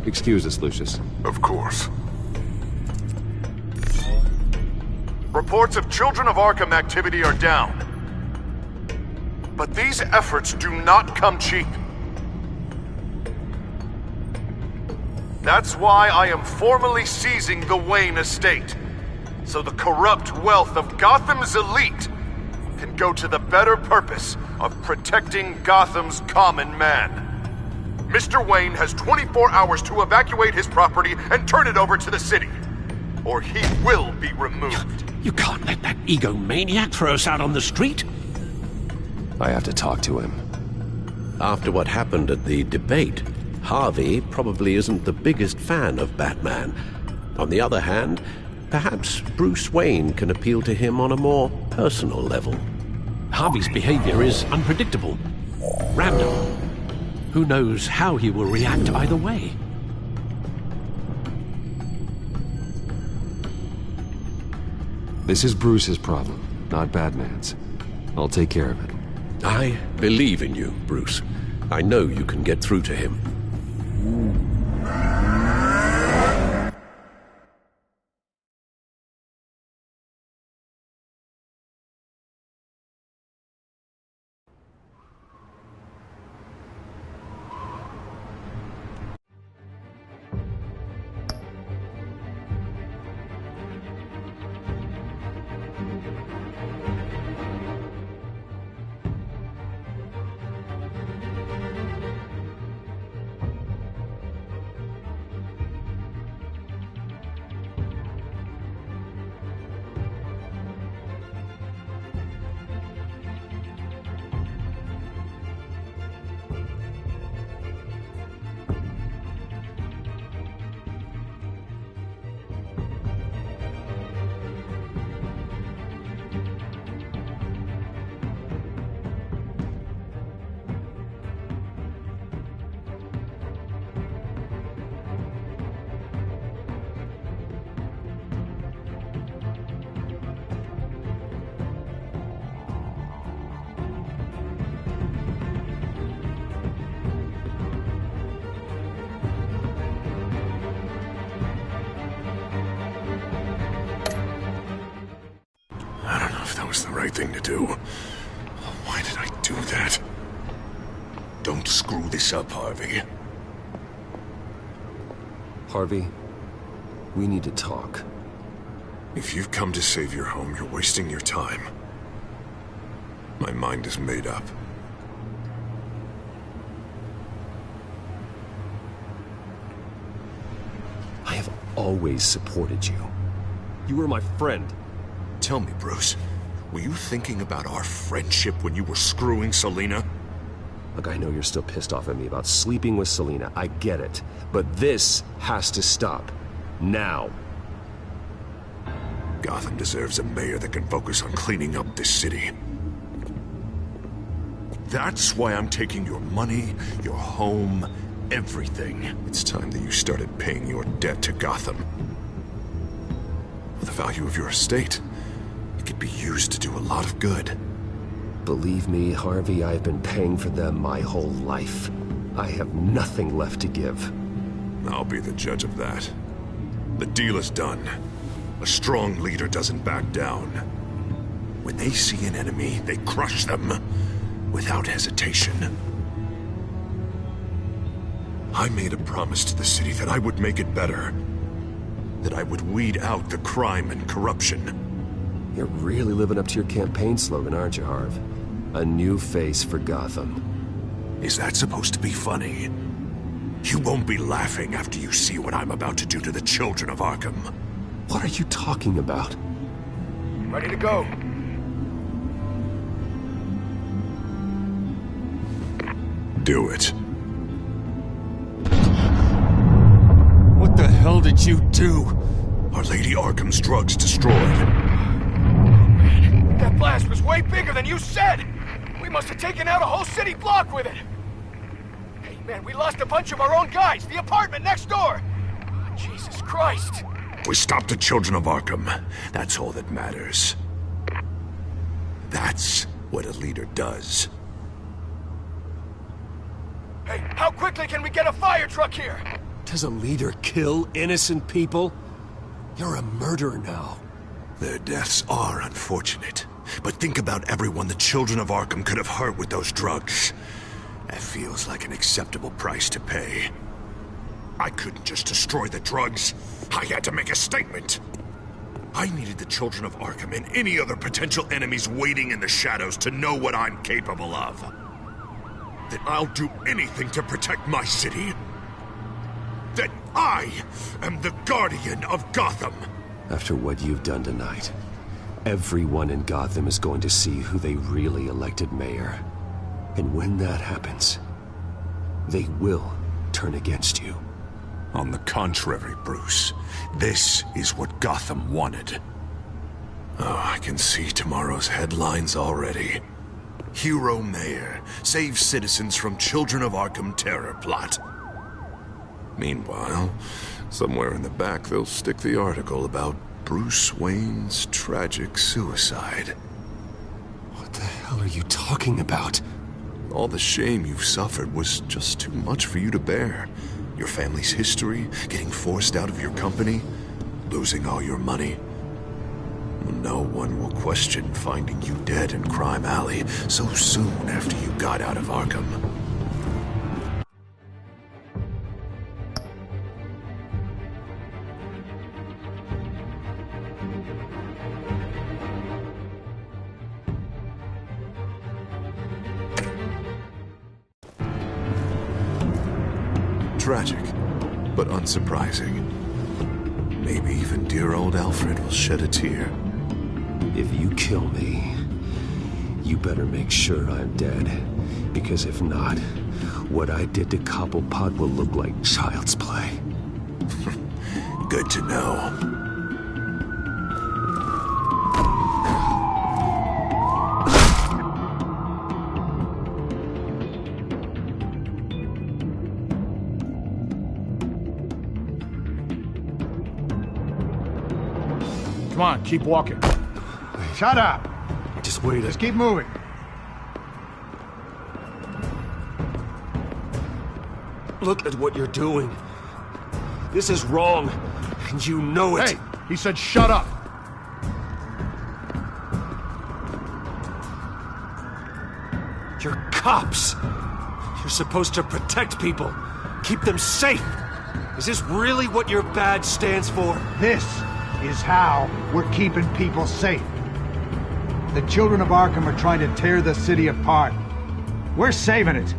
Excuse us, Lucius. Of course. Reports of Children of Arkham activity are down. But these efforts do not come cheap. That's why I am formally seizing the Wayne estate, so the corrupt wealth of Gotham's elite can go to the better purpose of protecting Gotham's common man. Mr. Wayne has 24 hours to evacuate his property and turn it over to the city, or he will be removed. You can't let that egomaniac throw us out on the street. I have to talk to him. After what happened at the debate, Harvey probably isn't the biggest fan of Batman. On the other hand, perhaps Bruce Wayne can appeal to him on a more personal level. Harvey's behavior is unpredictable, random. Who knows how he will react either way? This is Bruce's problem, not Batman's. I'll take care of it. I believe in you, Bruce. I know you can get through to him. Was the right thing to do. Why did I do that? Don't screw this up, Harvey. Harvey, we need to talk. If you've come to save your home, you're wasting your time. My mind is made up. I have always supported you. You were my friend. Tell me, Bruce. Were you thinking about our friendship when you were screwing Selina? Look, I know you're still pissed off at me about sleeping with Selina. I get it. But this has to stop. Now. Gotham deserves a mayor that can focus on cleaning up this city. That's why I'm taking your money, your home, everything. It's time that you started paying your debt to Gotham. For the value of your estate. Could be used to do a lot of good. Believe me, Harvey, I've been paying for them my whole life. I have nothing left to give. I'll be the judge of that. The deal is done. A strong leader doesn't back down. When they see an enemy, they crush them without hesitation. I made a promise to the city that I would make it better. That I would weed out the crime and corruption. You're really living up to your campaign slogan, aren't you, Harv? A new face for Gotham. Is that supposed to be funny? You won't be laughing after you see what I'm about to do to the children of Arkham. What are you talking about? Ready to go. Do it. What the hell did you do? Our Lady Arkham's drugs destroyed. That blast was way bigger than you said! We must have taken out a whole city block with it! Hey man, we lost a bunch of our own guys! The apartment next door! Oh, Jesus Christ! We stopped the children of Arkham. That's all that matters. That's what a leader does. Hey, how quickly can we get a fire truck here? Does a leader kill innocent people? You're a murderer now. Their deaths are unfortunate, but think about everyone the children of Arkham could have hurt with those drugs. That feels like an acceptable price to pay. I couldn't just destroy the drugs. I had to make a statement. I needed the children of Arkham and any other potential enemies waiting in the shadows to know what I'm capable of. That I'll do anything to protect my city. That I am the Guardian of Gotham. After what you've done tonight, everyone in Gotham is going to see who they really elected mayor. And when that happens, they will turn against you. On the contrary, Bruce, this is what Gotham wanted. Oh, I can see tomorrow's headlines already. Hero Mayor saves citizens from Children of Arkham terror plot. Meanwhile, somewhere in the back they'll stick the article about Bruce Wayne's tragic suicide. What the hell are you talking about? All the shame you've suffered was just too much for you to bear. Your family's history, getting forced out of your company, losing all your money. No one will question finding you dead in Crime Alley so soon after you got out of Arkham. Tragic, but unsurprising. Maybe even dear old Alfred will shed a tear. If you kill me, you better make sure I'm dead. Because if not, what I did to Cobblepot will look like child's play. Good to know. Come on, keep walking. Shut up! Just wait. Just keep moving. Look at what you're doing. This is wrong, and you know it. Hey, he said shut up. You're cops. You're supposed to protect people, keep them safe. Is this really what your badge stands for? This is how we're keeping people safe. The children of Arkham are trying to tear the city apart. We're saving it.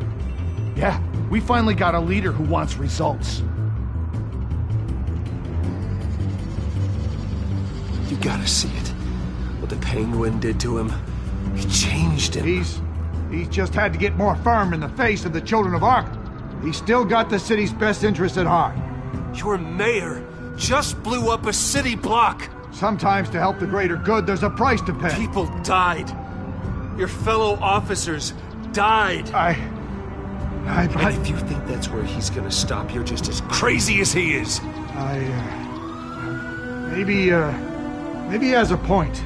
Yeah, we finally got a leader who wants results. You gotta see it. What the Penguin did to him. He changed him. He's just had to get more firm in the face of the children of Arkham. He's still got the city's best interests at heart. Your mayor just blew up a city block. Sometimes to help the greater good, there's a price to pay. People died. Your fellow officers died. And if you think that's where he's gonna stop, you're just as crazy as he is. Maybe he has a point.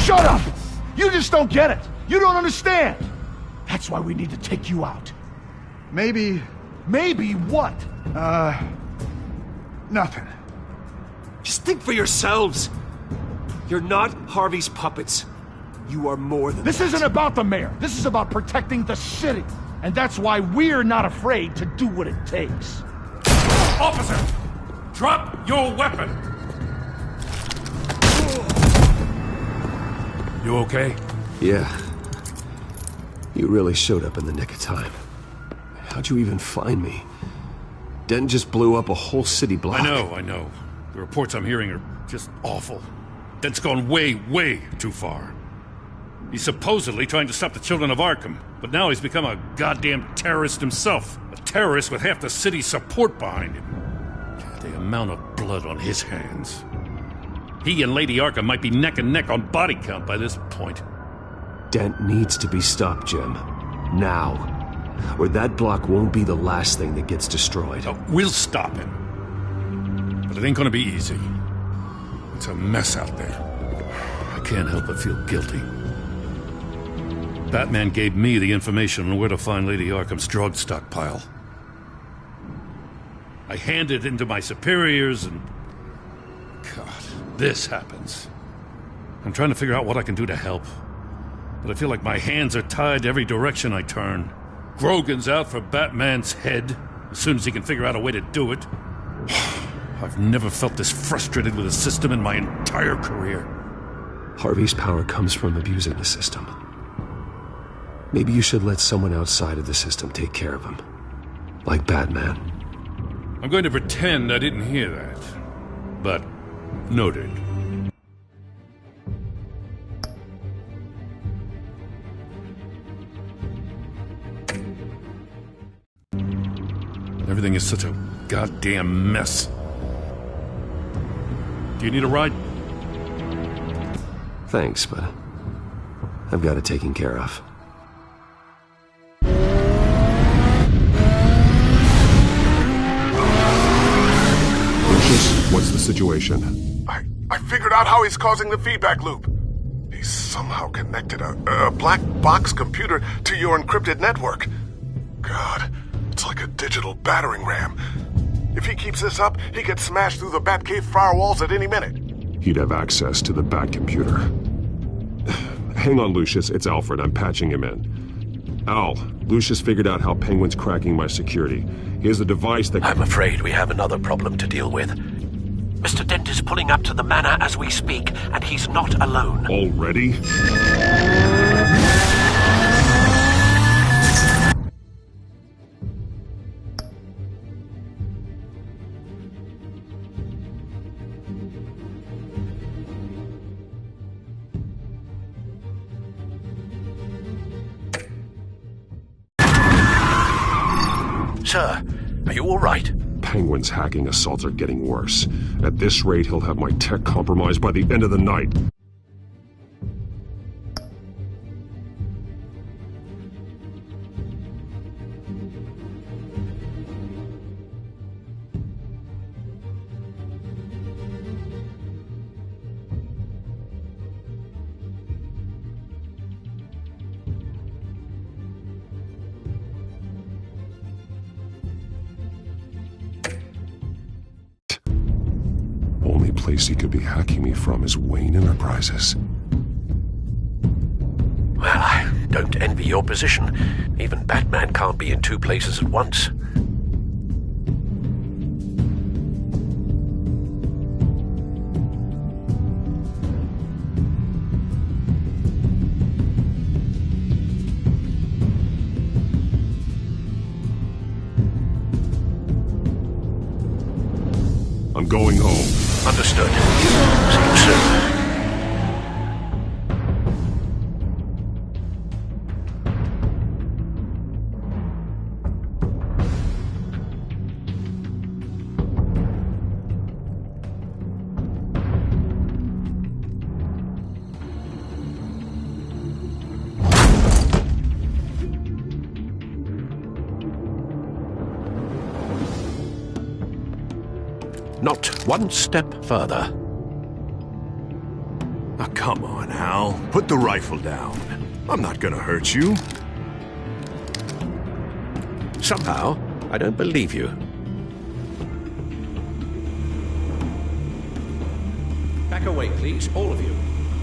Shut up! You just don't get it. You don't understand. That's why we need to take you out. Maybe what? Nothing. Just think for yourselves. You're not Harvey's puppets. You are more than This that. isn't about the mayor. This is about protecting the city. And that's why we're not afraid to do what it takes. Officer! Drop your weapon! You okay? Yeah. You really showed up in the nick of time. How'd you even find me? Dent just blew up a whole city block. I know. The reports I'm hearing are just awful. Dent's gone way, way too far. He's supposedly trying to stop the children of Arkham, but now he's become a goddamn terrorist himself. A terrorist with half the city's support behind him. The amount of blood on his hands. He and Lady Arkham might be neck and neck on body count by this point. Dent needs to be stopped, Jim. Now. Or that block won't be the last thing that gets destroyed. We'll stop him. But it ain't gonna be easy. It's a mess out there. I can't help but feel guilty. Batman gave me the information on where to find Lady Arkham's drug stockpile. I handed it into my superiors and... God, this happens. I'm trying to figure out what I can do to help. But I feel like my hands are tied every direction I turn. Grogan's out for Batman's head, as soon as he can figure out a way to do it. I've never felt this frustrated with a system in my entire career. Harvey's power comes from abusing the system. Maybe you should let someone outside of the system take care of him. Like Batman. I'm going to pretend I didn't hear that. But, noted. Everything is such a goddamn mess. Do you need a ride? Thanks, but I've got it taken care of. What's the situation? I I figured out how he's causing the feedback loop. He's somehow connected a black box computer to your encrypted network. God, it's like a digital battering ram. If he keeps this up, he could smash through the Batcave firewalls at any minute. He'd have access to the Bat computer. Hang on, Lucius. It's Alfred. I'm patching him in. Al, Lucius figured out how Penguin's cracking my security. He has a device that... I'm afraid we have another problem to deal with. Mr. Dent is pulling up to the manor as we speak, and he's not alone. Already? Sir, are you all right? Penguin's hacking assaults are getting worse. At this rate, he'll have my tech compromised by the end of the night. Only place he could be hacking me from is Wayne Enterprises. Well, I don't envy your position. Even Batman can't be in two places at once. I'm going home. Understood. See you soon. Not one step further. Oh, come on, Al. Put the rifle down. I'm not gonna hurt you. Somehow, I don't believe you. Back away, please, all of you.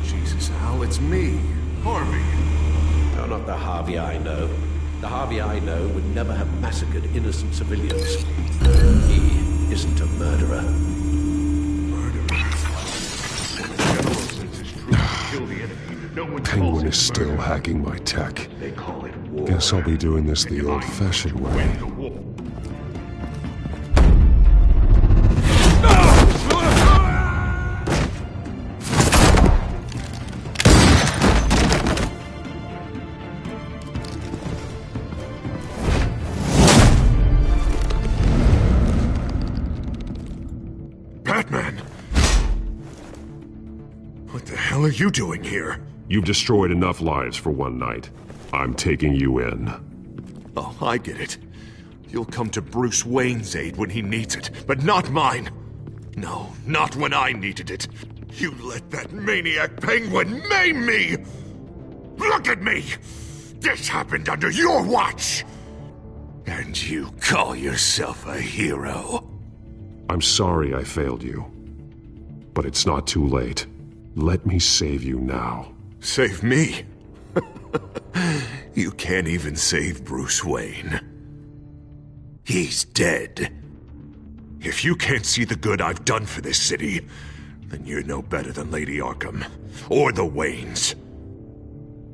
Jesus, Al, it's me, Harvey. No, not the Harvey I know. The Harvey I know would never have massacred innocent civilians. He isn't a murderer. Penguin is still hacking my tech. Guess I'll be doing this the old-fashioned way. Batman! What the hell are you doing here? You've destroyed enough lives for one night. I'm taking you in. Oh, I get it. You'll come to Bruce Wayne's aid when he needs it, but not mine. No, not when I needed it. You let that maniac Penguin maim me! Look at me! This happened under your watch! And you call yourself a hero? I'm sorry I failed you. But it's not too late. Let me save you now. Save me? You can't even save Bruce Wayne. He's dead. If you can't see the good I've done for this city, then you're no better than Lady Arkham, or the Waynes.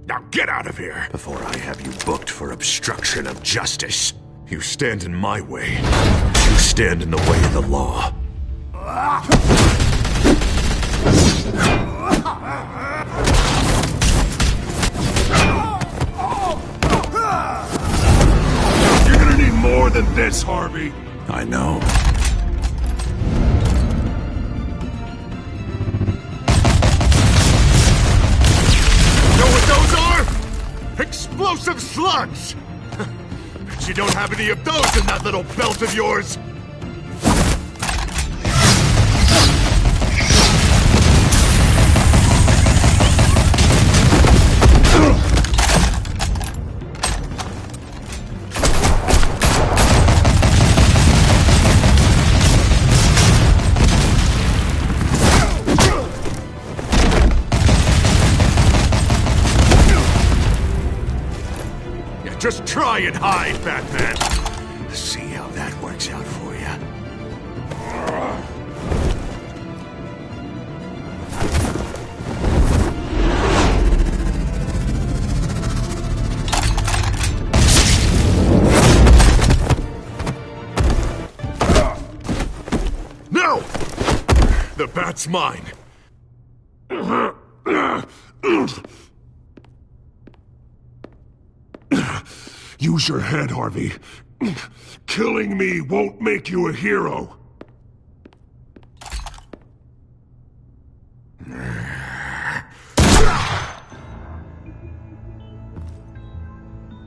Now get out of here, before I have you booked for obstruction of justice. You stand in my way. You stand in the way of the law. You're gonna need more than this, Harvey. I know. Know what those are? Explosive slugs! Bet you don't have any of those in that little belt of yours! Just try and hide, Batman! See how that works out for you. No! The bat's mine. Use your head, Harvey. Killing me won't make you a hero.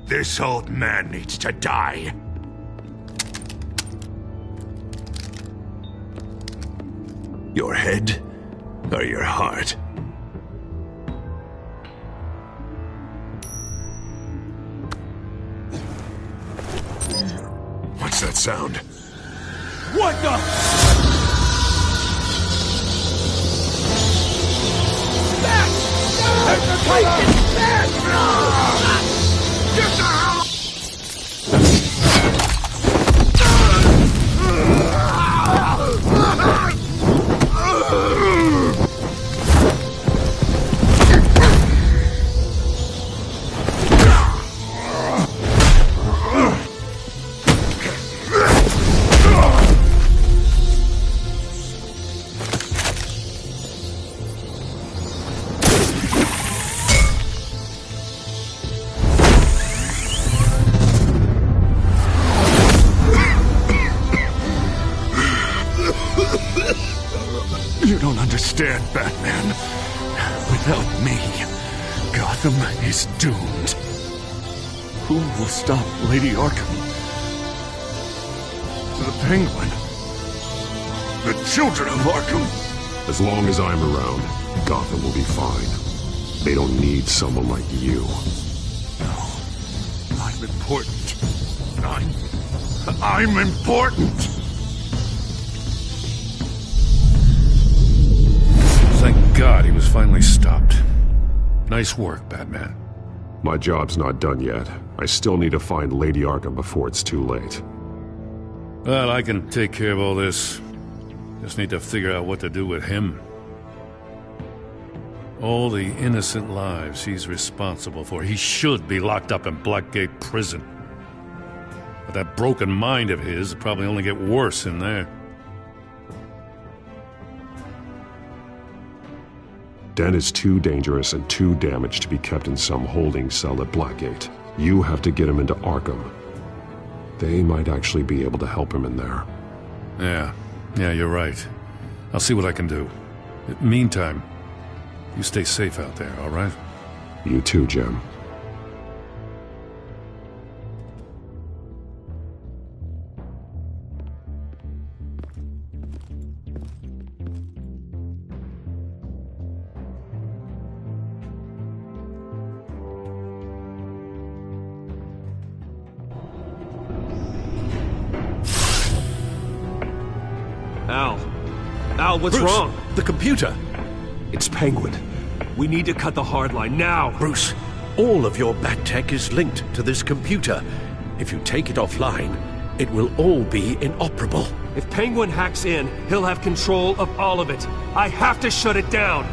This old man needs to die. Your head or your heart? What's that sound? What the? Get the hell! You don't understand, Batman. Without me, Gotham is doomed. Who will stop Lady Arkham? The Penguin? The children of Arkham? As long as I'm around, Gotham will be fine. They don't need someone like you. No. I'm important. I'm important! Thank God he was finally stopped. Nice work, Batman. My job's not done yet. I still need to find Lady Arkham before it's too late. Well, I can take care of all this. Just need to figure out what to do with him. All the innocent lives he's responsible for. He should be locked up in Blackgate Prison. But that broken mind of his will probably only get worse in there. Den is too dangerous and too damaged to be kept in some holding cell at Blackgate. You have to get him into Arkham. They might actually be able to help him in there. Yeah, you're right. I'll see what I can do. Meantime, you stay safe out there, all right? You too, Jim. Al, what's Bruce, wrong? The computer. It's Penguin. We need to cut the hard line now. Bruce, all of your bat tech is linked to this computer. If you take it offline, it will all be inoperable. If Penguin hacks in, he'll have control of all of it. I have to shut it down.